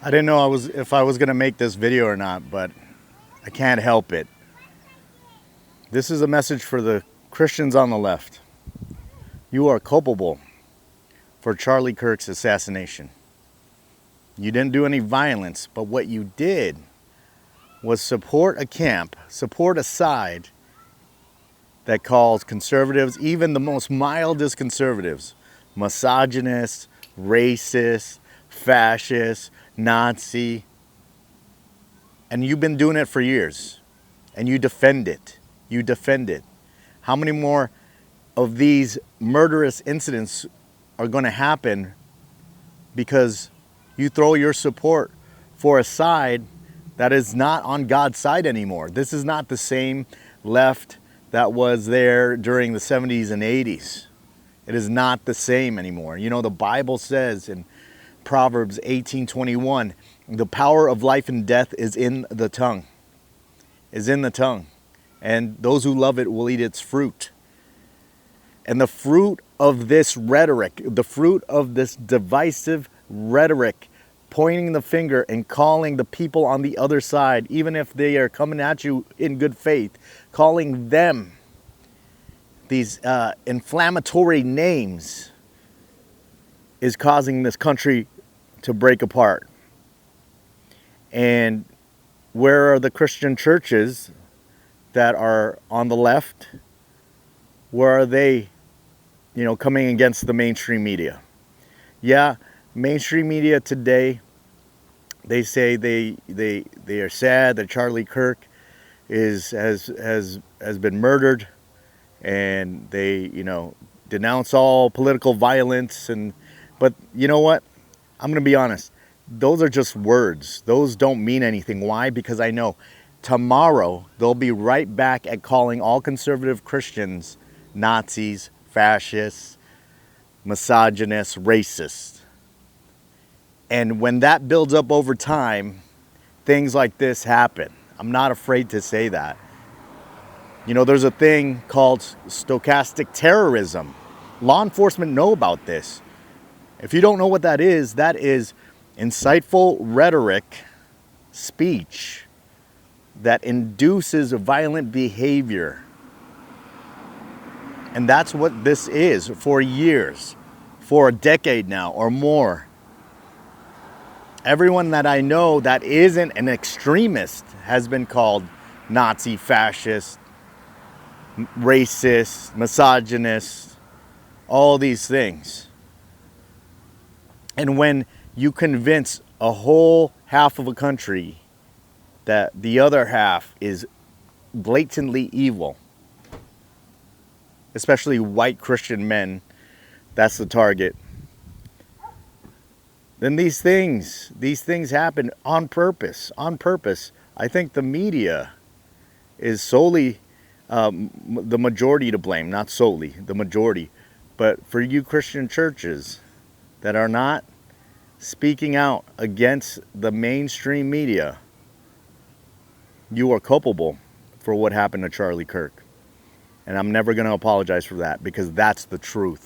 I didn't know if I was gonna make this video or not, but I can't help it. This is a message for the Christians on the left. You are culpable for Charlie Kirk's assassination. You didn't do any violence, but what you did was support a camp, support a side that calls conservatives, even the most mildest conservatives, misogynist, racist, fascist, Nazi. And you've been doing it for years. And you defend it. You defend it. How many more of these murderous incidents are going to happen because you throw your support for a side that is not on God's side anymore? This is not the same left that was there during the 70s and 80s. It is not the same anymore. You know, the Bible says in Proverbs 18:21, the power of life and death is in the tongue. Is in the tongue. And those who love it will eat its fruit. And the fruit of this rhetoric, the fruit of this divisive rhetoric, pointing the finger and calling the people on the other side, even if they are coming at you in good faith, calling them these inflammatory names, is causing this country to break apart. And where are the Christian churches that are on the left? Where are they, coming against the mainstream media? Yeah, mainstream media today, they say they are sad that Charlie Kirk has been murdered, and they denounce all political violence. But you know what? I'm going to be honest. Those are just words. Those don't mean anything. Why? Because I know tomorrow they'll be right back at calling all conservative Christians Nazis, fascists, misogynists, racists. And when that builds up over time, things like this happen. I'm not afraid to say that. There's a thing called stochastic terrorism. Law enforcement know about this. If you don't know what that is insightful rhetoric, speech that induces violent behavior. And that's what this is for years, for a decade now or more. Everyone that I know that isn't an extremist has been called Nazi, fascist, racist, misogynist, all these things. And when you convince a whole half of a country that the other half is blatantly evil, especially white Christian men, that's the target, then these things happen on purpose. I think the media is solely the majority to blame, not solely, the majority. But for you Christian churches that are not speaking out against the mainstream media, you are culpable for what happened to Charlie Kirk. And I'm never going to apologize for that, because that's the truth.